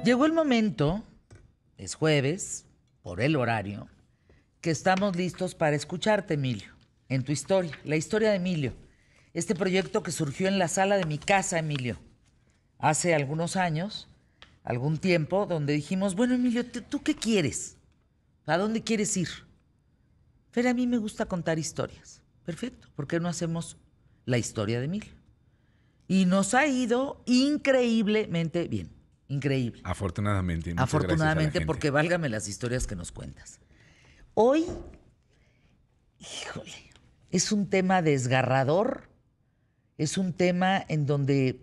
Llegó el momento, es jueves, por el horario, que estamos listos para escucharte, Emilio, en tu historia, la historia de Emilio. Este proyecto que surgió en la sala de mi casa, Emilio, hace algunos años, algún tiempo, donde dijimos, bueno, Emilio, ¿tú qué quieres? ¿A dónde quieres ir? Fer, a mí me gusta contar historias. Perfecto, ¿por qué no hacemos la historia de Emilio? Y nos ha ido increíblemente bien. Increíble. Afortunadamente. Muchas Afortunadamente, gracias a la porque válgame las historias que nos cuentas. Hoy, híjole, es un tema desgarrador, es un tema en donde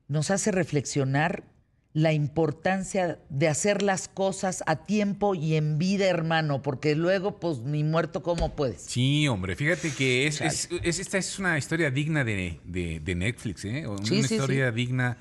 nos hace reflexionar la importancia de hacer las cosas a tiempo y en vida, hermano, porque luego, pues, ni muerto, ¿cómo puedes? Sí, hombre, fíjate que Chale. esta es una historia digna de Netflix, ¿eh? Sí, Una sí, historia sí. digna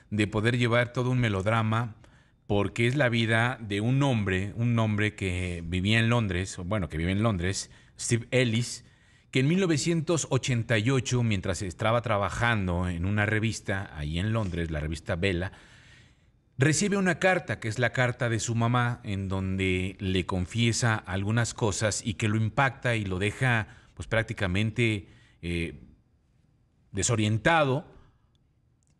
de poder llevar todo un melodrama, porque es la vida de un hombre que vivía en Londres, o bueno, que vive en Londres, Steve Ellis, que en 1988, mientras estaba trabajando en una revista ahí en Londres, la revista Bella, recibe una carta, que es la carta de su mamá, en donde le confiesa algunas cosas y que lo impacta y lo deja pues prácticamente desorientado,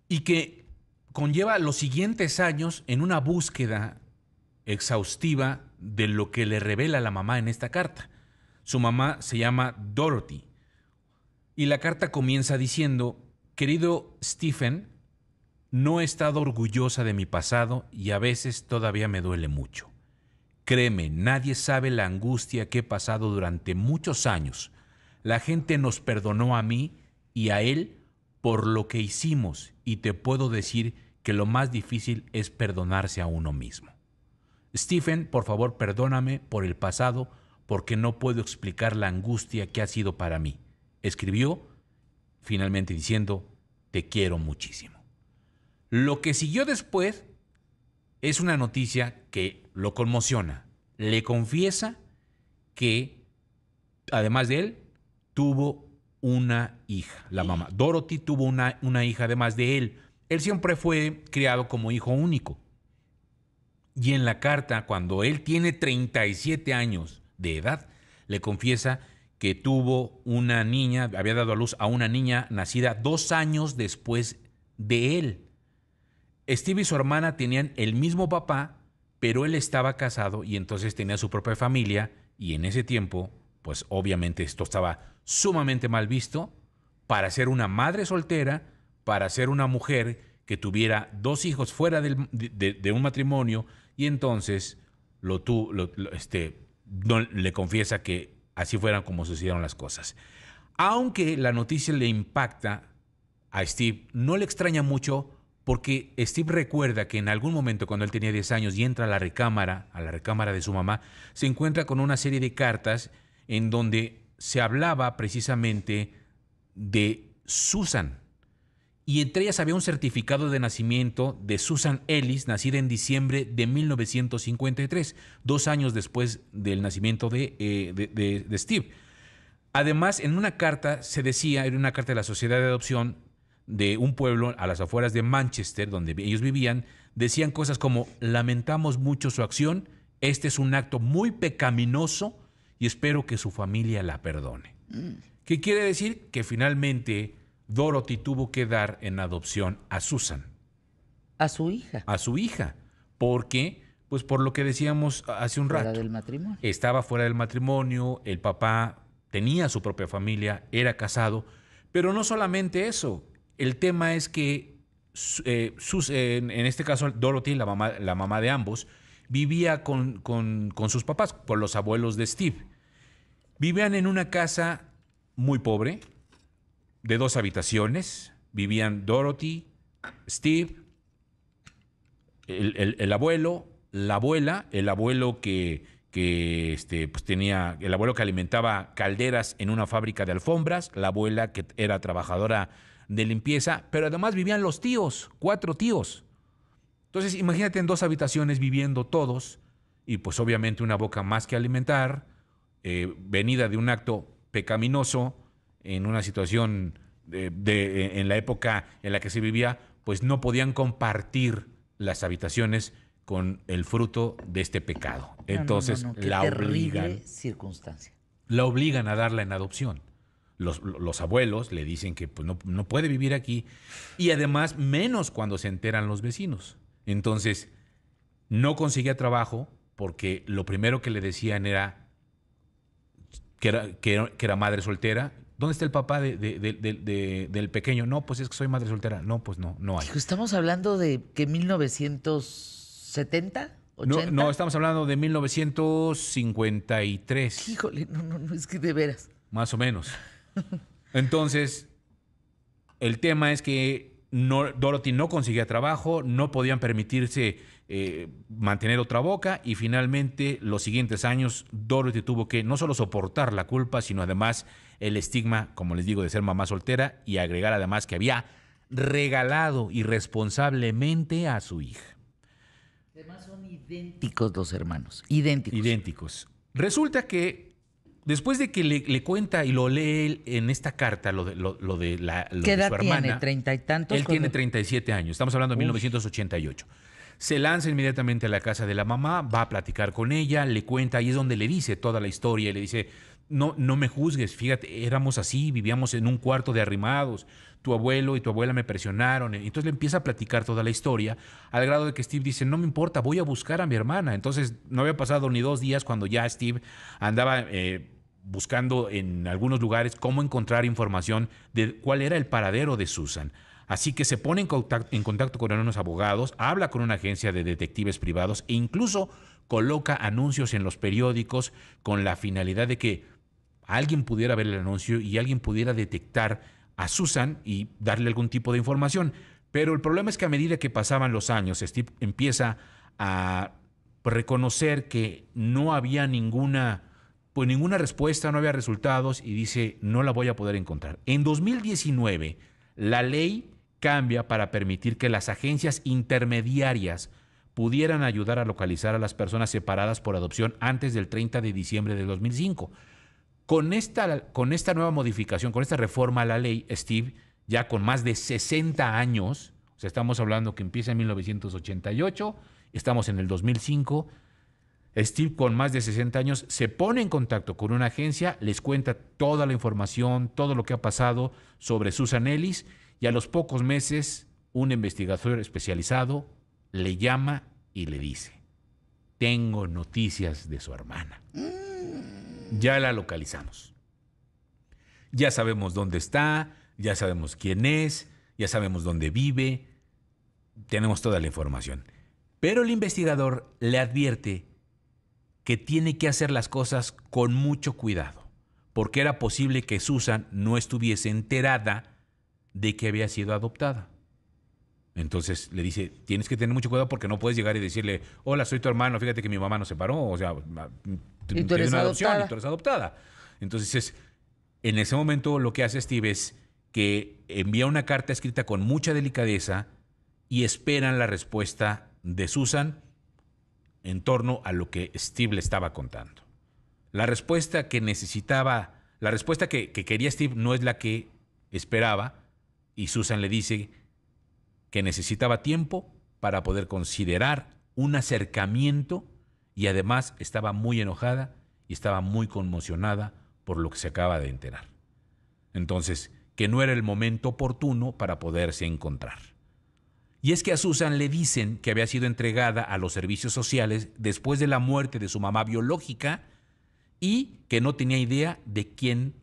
y que conlleva los siguientes años en una búsqueda exhaustiva de lo que le revela la mamá en esta carta. Su mamá se llama Dorothy y la carta comienza diciendo: querido Stephen, no he estado orgullosa de mi pasado y a veces todavía me duele mucho. Créeme, nadie sabe la angustia que he pasado durante muchos años. La gente nos perdonó a mí y a él por lo que hicimos, y te puedo decir que lo más difícil es perdonarse a uno mismo. Stephen, por favor, perdóname por el pasado, porque no puedo explicar la angustia que ha sido para mí. Escribió, finalmente diciendo: te quiero muchísimo. Lo que siguió después es una noticia que lo conmociona. Le confiesa que, además de él, tuvo una hija, la mamá. Dorothy tuvo una hija además de él. Él siempre fue criado como hijo único. Y en la carta, cuando él tiene 37 años de edad, le confiesa que tuvo una niña, había dado a luz a una niña nacida 2 años después de él. Steve y su hermana tenían el mismo papá, pero él estaba casado y entonces tenía su propia familia, y en ese tiempo, pues obviamente esto estaba sumamente mal visto para ser una madre soltera, para ser una mujer que tuviera 2 hijos fuera de un matrimonio, y entonces no, le confiesa que así fueran como sucedieron las cosas. Aunque la noticia le impacta a Steve, no le extraña mucho, porque Steve recuerda que en algún momento, cuando él tenía 10 años y entra a la recámara de su mamá, se encuentra con una serie de cartas en donde se hablaba precisamente de Susan. Y entre ellas había un certificado de nacimiento de Susan Ellis, nacida en diciembre de 1953, 2 años después del nacimiento de Steve. Además, en una carta se decía, era una carta de la Sociedad de Adopción de un pueblo a las afueras de Manchester, donde ellos vivían, decían cosas como: lamentamos mucho su acción, este es un acto muy pecaminoso y espero que su familia la perdone. ¿Qué quiere decir? Que finalmente Dorothy tuvo que dar en adopción a Susan, A su hija, a su hija, porque, pues por lo que decíamos hace un fuera rato, del matrimonio. estaba fuera del matrimonio, el papá tenía su propia familia, era casado, pero no solamente eso. El tema es que en este caso Dorothy, la mamá de ambos, vivía con sus papás, con los abuelos de Steve. Vivían en una casa muy pobre, de 2 habitaciones. Vivían Dorothy, Steve, el abuelo, la abuela, el abuelo pues tenía, el abuelo que alimentaba calderas en una fábrica de alfombras, la abuela que era trabajadora de limpieza, pero además vivían los tíos, 4 tíos. Entonces imagínate en 2 habitaciones viviendo todos, y pues obviamente una boca más que alimentar, venida de un acto pecaminoso, en una situación en la época en la que se vivía, pues no podían compartir las habitaciones con el fruto de este pecado. No, Entonces qué terrible circunstancia. la obligan a darla en adopción. Los abuelos le dicen que pues, no puede vivir aquí y además menos cuando se enteran los vecinos. Entonces no conseguía trabajo porque lo primero que le decían era que era madre soltera. ¿Dónde está el papá del pequeño? No, pues es que soy madre soltera. No, pues no hay. Hijo, estamos hablando de que 1970, 80. No, estamos hablando de 1953. Híjole, no, es que de veras. Más o menos. Entonces, el tema es que Dorothy no conseguía trabajo, no podían permitirse mantener otra boca y finalmente los siguientes años Dorothy tuvo que no solo soportar la culpa, sino además el estigma, como les digo, de ser mamá soltera y agregar además que había regalado irresponsablemente a su hija. Además son idénticos los hermanos, idénticos. Resulta que después de que le cuenta y lo lee él en esta carta, lo de ¿Qué edad su hermana, tiene? ¿30 y tantos? él tiene 37 años, estamos hablando de 1988. Se lanza inmediatamente a la casa de la mamá, va a platicar con ella, le cuenta, y es donde le dice toda la historia, y le dice, no me juzgues, fíjate, éramos así, vivíamos en un cuarto de arrimados, tu abuelo y tu abuela me presionaron. Entonces le empieza a platicar toda la historia, al grado de que Steve dice, no me importa, voy a buscar a mi hermana. Entonces no había pasado ni 2 días cuando ya Steve andaba buscando en algunos lugares cómo encontrar información de cuál era el paradero de Susan. Así que se pone en contacto con unos abogados, habla con una agencia de detectives privados e incluso coloca anuncios en los periódicos con la finalidad de que alguien pudiera ver el anuncio y alguien pudiera detectar a Susan y darle algún tipo de información. Pero el problema es que a medida que pasaban los años, Steve empieza a reconocer que no había ninguna respuesta, no había resultados y dice, no la voy a poder encontrar. En 2019, la ley cambia para permitir que las agencias intermediarias pudieran ayudar a localizar a las personas separadas por adopción antes del 30 de diciembre de 2005. Con esta nueva modificación, con esta reforma a la ley, Steve, ya con más de 60 años, o sea, estamos hablando que empieza en 1988, estamos en el 2005, Steve, con más de 60 años, se pone en contacto con una agencia, les cuenta toda la información, todo lo que ha pasado sobre Susan Ellis, y a los pocos meses, un investigador especializado le llama y le dice, tengo noticias de su hermana. Ya la localizamos. Ya sabemos dónde está, ya sabemos quién es, ya sabemos dónde vive, tenemos toda la información. Pero el investigador le advierte que tiene que hacer las cosas con mucho cuidado, porque era posible que Susan no estuviese enterada de que había sido adoptada. Entonces le dice, tienes que tener mucho cuidado porque no puedes llegar y decirle, hola, soy tu hermano, fíjate que mi mamá nos separó, o sea, ¿Y tú eres una adopción adoptada? y tú eres adoptada. Entonces, en ese momento lo que hace Steve es que envía una carta escrita con mucha delicadeza y esperan la respuesta de Susan en torno a lo que Steve le estaba contando. La respuesta que quería Steve no es la que esperaba, y Susan le dice que necesitaba tiempo para poder considerar un acercamiento y además estaba muy enojada y estaba muy conmocionada por lo que se acaba de enterar. Entonces, que no era el momento oportuno para poderse encontrar. Y es que a Susan le dicen que había sido entregada a los servicios sociales después de la muerte de su mamá biológica y que no tenía idea de quién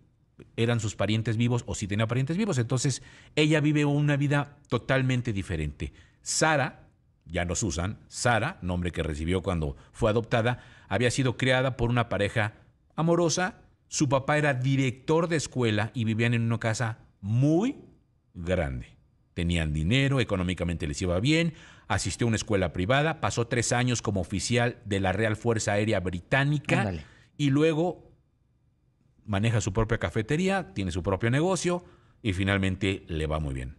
eran sus parientes vivos o si tenía parientes vivos. Entonces, ella vive una vida totalmente diferente. Sara, ya no Susan, Sara, nombre que recibió cuando fue adoptada, había sido criada por una pareja amorosa. Su papá era director de escuela y vivían en una casa muy grande. Tenían dinero, económicamente les iba bien, asistió a una escuela privada, pasó 3 años como oficial de la Real Fuerza Aérea Británica. Ándale. Y luego maneja su propia cafetería, tiene su propio negocio y finalmente le va muy bien.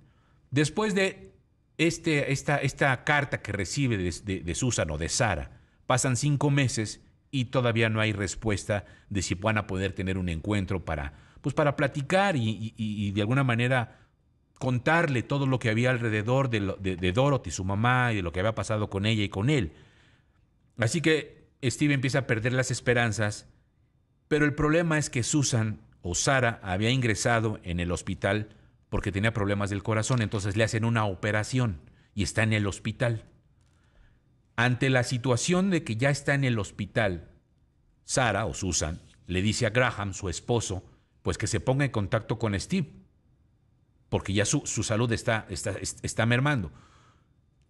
Después de esta carta que recibe de Susan o de Sara, pasan 5 meses y todavía no hay respuesta de si van a poder tener un encuentro para platicar y de alguna manera contarle todo lo que había alrededor de Dorothy, su mamá, y de lo que había pasado con ella y con él. Así que Steve empieza a perder las esperanzas, pero el problema es que Susan o Sara había ingresado en el hospital porque tenía problemas del corazón, entonces le hacen una operación y está en el hospital. Ante la situación de que ya está en el hospital, Sara o Susan le dice a Graham, su esposo, pues que se ponga en contacto con Steve, porque ya su salud está mermando.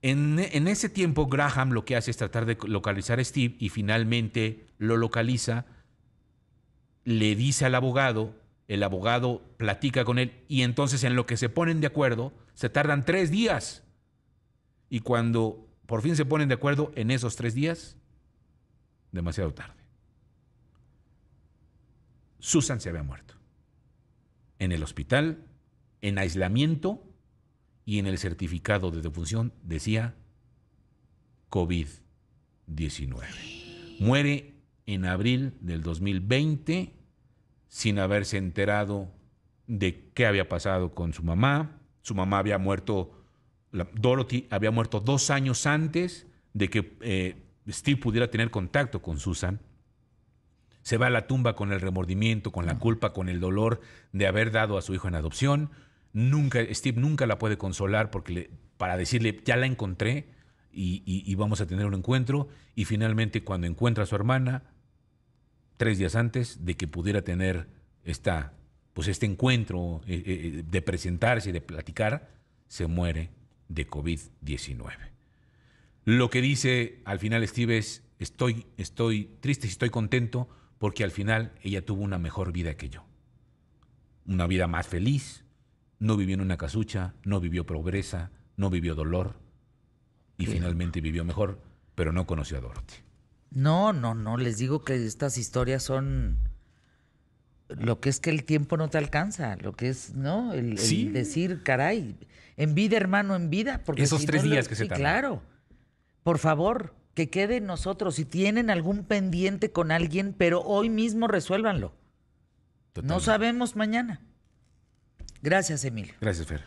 En ese tiempo, Graham lo que hace es tratar de localizar a Steve y finalmente lo localiza, le dice al abogado, el abogado platica con él y entonces en lo que se ponen de acuerdo, se tardan 3 días. Y cuando por fin se ponen de acuerdo en esos 3 días, demasiado tarde. Susan se había muerto. En el hospital, en aislamiento, y en el certificado de defunción decía COVID-19. Muere en abril del 2020 sin haberse enterado de qué había pasado con su mamá. Su mamá había muerto, Dorothy había muerto 2 años antes de que Steve pudiera tener contacto con Susan. Se va a la tumba con el remordimiento, con la culpa, con el dolor de haber dado a su hijo en adopción. Steve nunca la puede consolar para decirle, ya la encontré y vamos a tener un encuentro. Y finalmente, cuando encuentra a su hermana, 3 días antes de que pudiera tener este encuentro de presentarse y de platicar, se muere de COVID-19. Lo que dice al final Steve es, estoy triste y estoy contento porque al final ella tuvo una mejor vida que yo. Una vida más feliz. No vivió en una casucha, no vivió pobreza, no vivió dolor y finalmente vivió mejor, pero no conoció a Dorothy. No, les digo que estas historias son lo que es que el tiempo no te alcanza, lo que es, ¿no? El decir, caray, en vida, hermano, en vida. Porque esos si 3 no días que se tardan. Claro. Por favor, que quede en nosotros. Si tienen algún pendiente con alguien, pero hoy mismo resuélvanlo. Totalmente. No sabemos mañana. Gracias, Emilio. Gracias, Fer.